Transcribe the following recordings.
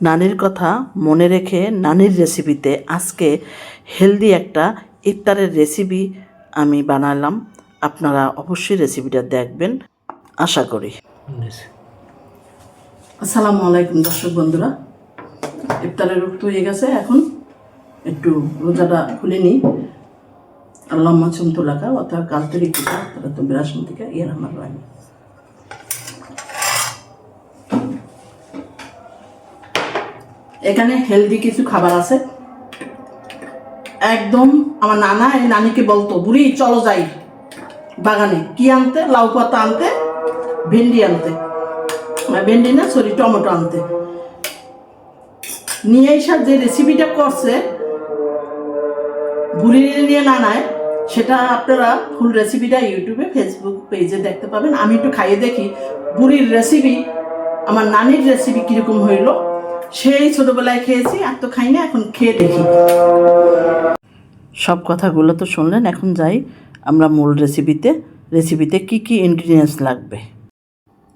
নানির কথা মনে রেখে নানির রেসিপিতে আজকে হেলদি একটা ইফতারের রেসিপি আমি বানালাম। আপনারা অবশ্যই রেসিপিটা দেখবেন আশা করি। আসসালামু আলাইকুম দর্শক বন্ধুরা, ইফতারের রক্ত হয়ে গেছে। এখন একটু রোজাটা খুলে নিই। আল্লাহ মাছুম তো লাগা অর্থাৎ কাল থেকে কিতা তারা তো বিরাসন থেকে ইয়ে আমার বাড়ি। এখানে হেলদি কিছু খাবার আছে একদম। আমার নানা এই নানিকে বলতো, বুড়ি চলো যাই বাগানে কি আনতে, লাউ পাতা আনতে, ভেন্ডি আনতে, ভেন্ডি না সরি টমেটো আনতে। নিয়ে এসে যে রেসিপিটা করছে বুড়ি নিয়ে নানায়, সেটা আপনারা ফুল রেসিপিটা ইউটিউবে ফেসবুক পেজে দেখতে পাবেন। আমি একটু খাইয়ে দেখি বুড়ির রেসিপি আমার নানির রেসিপি কীরকম হইল। সেই ছোটোবেলায় খেয়েছি, আর তো খাই না, এখন খেয়ে দেখি। সব কথাগুলো তো শুনলেন, এখন যাই আমরা মূল রেসিপিতে কি কি ইনগ্রিডিয়েন্টস লাগবে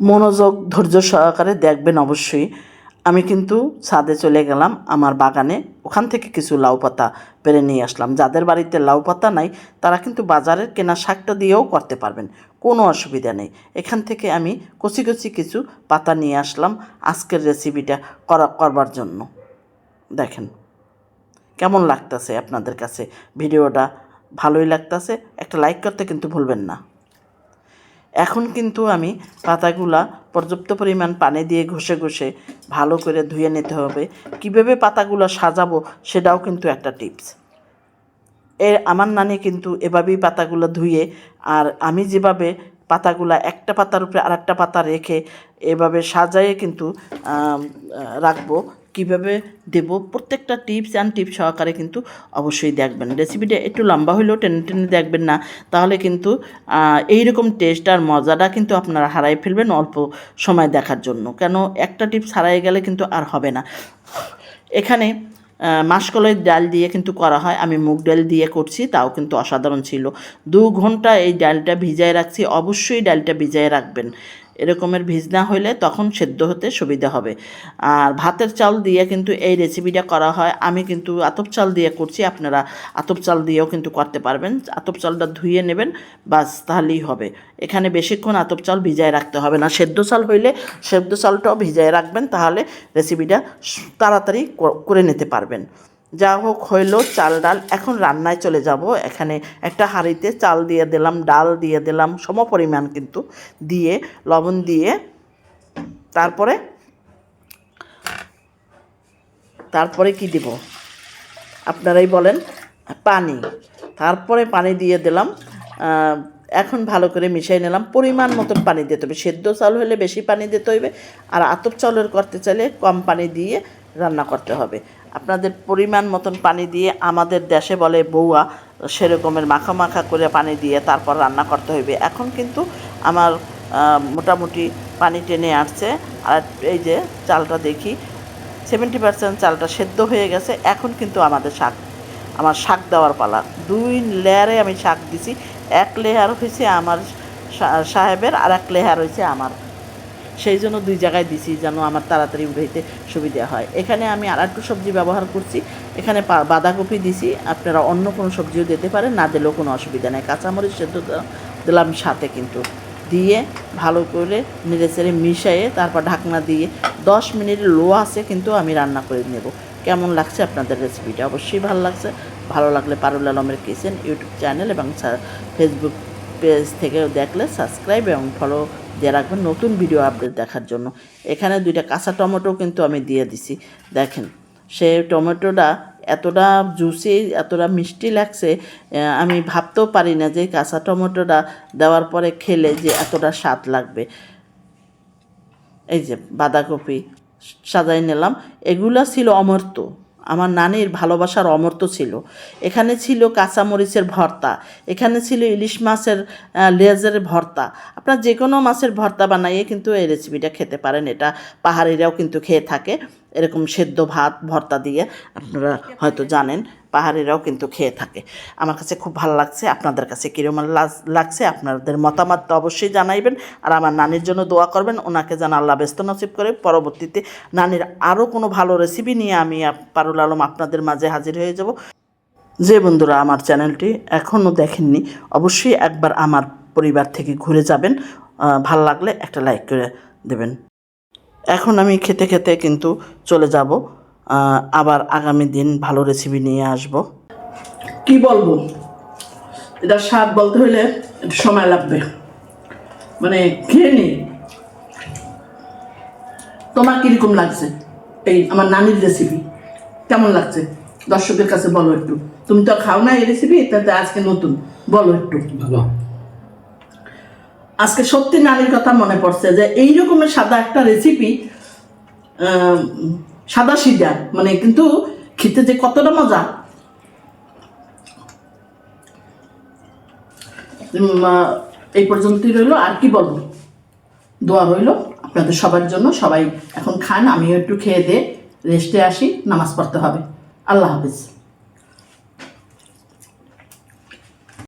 মনোযোগ ধৈর্য সহকারে দেখবেন অবশ্যই। আমি কিন্তু ছাদে চলে গেলাম আমার বাগানে, ওখান থেকে কিছু লাউ পাতা পেরে নিয়ে আসলাম। যাদের বাড়িতে লাউ পাতা নাই তারা কিন্তু বাজারের কেনা শাকটা দিয়েও করতে পারবেন, কোনো অসুবিধা নেই। এখান থেকে আমি কচি কচি কিছু পাতা নিয়ে আসলাম আজকের রেসিপিটা করবার জন্য। দেখেন কেমন লাগতেছে আপনাদের কাছে, ভিডিওটা ভালোই লাগতেছে, একটা লাইক করতে কিন্তু ভুলবেন না। এখন কিন্তু আমি পাতাগুলা পর্যাপ্ত পরিমাণ পানি দিয়ে ঘষে ঘষে ভালো করে ধুয়ে নিতে হবে। কীভাবে পাতাগুলো সাজাবো সেটাও কিন্তু একটা টিপস। আমার নানি কিন্তু এভাবেই পাতাগুলো ধুয়ে, আর আমি যেভাবে পাতাগুলা একটা পাতার উপরে আরেকটা পাতা রেখে এভাবে সাজায়ে কিন্তু রাখবো, কীভাবে দেব প্রত্যেকটা টিপস অ্যান্ড টিপস সহকারে কিন্তু অবশ্যই দেখবেন। রেসিপিটা একটু লম্বা হলেও টেনে টেনে দেখবেন না, তাহলে কিন্তু এইরকম টেস্ট আর মজাটা কিন্তু আপনারা হারাই ফেলবেন অল্প সময় দেখার জন্য। কেন একটা টিপস হারাই গেলে কিন্তু আর হবে না। এখানে মাসকলাইয়ের ডাল দিয়ে কিন্তু করা হয়, আমি মুগ ডাল দিয়ে করছি, তাও কিন্তু অসাধারণ ছিল। 2 ঘন্টা এই ডালটা ভিজায় রাখছি, অবশ্যই ডালটা ভিজায় রাখবেন। এরকমের ভিজ না হইলে তখন সেদ্ধ হতে সুবিধা হবে। আর ভাতের চাল দিয়ে কিন্তু এই রেসিপিটা করা হয়, আমি কিন্তু আতপ চাল দিয়ে করছি, আপনারা আতপ চাল দিয়েও কিন্তু করতে পারবেন। আতপ চালটা ধুয়ে নেবেন, বাস তাহলেই হবে। এখানে বেশিক্ষণ আতপ চাল ভিজায় রাখতে হবে না। সেদ্ধ চাল হইলে সেদ্ধ চালটাও ভিজায় রাখবেন, তাহলে রেসিপিটা তাড়াতাড়ি করে নিতে পারবেন। যা হোক হইলো চাল ডাল। এখন রান্নায় চলে যাব। এখানে একটা হাঁড়িতে চাল দিয়ে দিলাম, ডাল দিয়ে দিলাম সম পরিমাণ কিন্তু, দিয়ে লবণ দিয়ে তারপরে কি দিব আপনারাই বলেন, পানি। তারপরে পানি দিয়ে দিলাম। এখন ভালো করে মিশিয়ে নিলাম। পরিমাণ মতন পানি দিতে হবে। সেদ্ধ চাল হলে বেশি পানি দিতে হইবে, আর আতপ চালের করতে চাইলে কম পানি দিয়ে রান্না করতে হবে। আপনাদের পরিমাণ মতন পানি দিয়ে, আমাদের দেশে বলে বউয়া, সেরকমের মাখা মাখা করে পানি দিয়ে তারপর রান্না করতে হইবে। এখন কিন্তু আমার মোটামুটি পানি টেনে আসছে। আর এই যে চালটা দেখি 70% চালটা সেদ্ধ হয়ে গেছে। এখন কিন্তু আমার শাক দেওয়ার পালা। 2 লেয়ারে আমি শাক দিছি। 1 লেয়ার হয়েছে আমার সাহেবের, আর 1 লেয়ার হয়েছে আমার। সেই জন্য 2 জায়গায় দিছি যেন আমার তাড়াতাড়ি উঠাইতে সুবিধা হয়। এখানে আমি আর একটু সবজি ব্যবহার করছি। এখানে বাঁধাকপি দিছি, আপনারা অন্য কোনো সবজিও দিতে পারেন, না দিলেও কোনো অসুবিধা নেই। কাঁচামরিচ সেদ্ধ দিলাম সাথে কিন্তু, দিয়ে ভালো করে নেড়েচেড়ে মিশিয়ে তারপর ঢাকনা দিয়ে 10 মিনিট লো আছে কিন্তু আমি রান্না করে নেব। কেমন লাগছে আপনাদের রেসিপিটা? অবশ্যই ভালো লাগছে। ভালো লাগলে পারুল আলমের কিচেন ইউটিউব চ্যানেল এবং ফেসবুক পেজ থেকে দেখলে সাবস্ক্রাইব এবং ফলো দিয়ে রাখবেন নতুন ভিডিও আপডেট দেখার জন্য। এখানে 2টা কাঁচা টমেটো কিন্তু আমি দিয়ে দিছি। দেখেন সে টমেটোটা এতটা জুসি, এতটা মিষ্টি লাগছে, আমি ভাবতেও পারি না যে কাঁচা টমেটোটা দেওয়ার পরে খেলে যে এতটা স্বাদ লাগবে। এই যে বাঁধাকপি সাজাই নিলাম। এগুলো ছিল অমর্ত্য, আমার নানির ভালোবাসার অমর্ত্য ছিল। এখানে ছিল কাঁচামরিচের ভর্তা, এখানে ছিল ইলিশ মাছের লেজের ভর্তা। আপনারা যে কোনো মাছের ভর্তা বানাইয়ে কিন্তু এই রেসিপিটা খেতে পারেন, এটা পাহাড়িরাও কিন্তু খেয়ে থাকে। এরকম সেদ্ধ ভাত ভর্তা দিয়ে, আপনারা হয়তো জানেন পাহাড়িরাও কিন্তু খেয়ে থাকে। আমার কাছে খুব ভালো লাগছে। আপনাদের কাছে কীরকম লাগছে আপনাদের মতামত তো অবশ্যই জানাইবেন। আর আমার নানির জন্য দোয়া করবেন, ওনাকে যেন আল্লাহ ব্যস্ত নসিব করে। পরবর্তীতে নানির আরও কোনো ভালো রেসিপি নিয়ে আমি পারুল আলম আপনাদের মাঝে হাজির হয়ে যাব। যে বন্ধুরা আমার চ্যানেলটি এখনও দেখেননি, অবশ্যই একবার আমার পরিবার থেকে ঘুরে যাবেন। ভাল লাগলে একটা লাইক করে দেবেন। এখন আমি খেতে খেতে কিন্তু চলে যাব, আবার আগামী দিন ভালো রেসিপি নিয়ে আসব। কি বলবো, এটা স্বাদ বলতে হলে একটু সময় লাগবে, মানে খেয়ে নি। তোমার কীরকম লাগছে এই আমার নানির রেসিপি? কেমন লাগছে দর্শকের কাছে বলো একটু। তুমি তো খাও না এই রেসিপি, তাতে আজকে নতুন, বলো একটু। ভালো। আজকে সত্যি নানির কথা মনে পড়ছে যে এই রকমের সাদা একটা রেসিপি, সাদা সিধা, মানে কিন্তু খেতে যে কতটা মজা। এই পর্যন্তই রইল, আর কি বলবো। দোয়া রইল আপনাদের সবার জন্য। সবাই এখন খান, আমিও একটু খেয়ে দিয়ে রেস্টে আসি, নামাজ পড়তে হবে। আল্লাহ হাফিজ।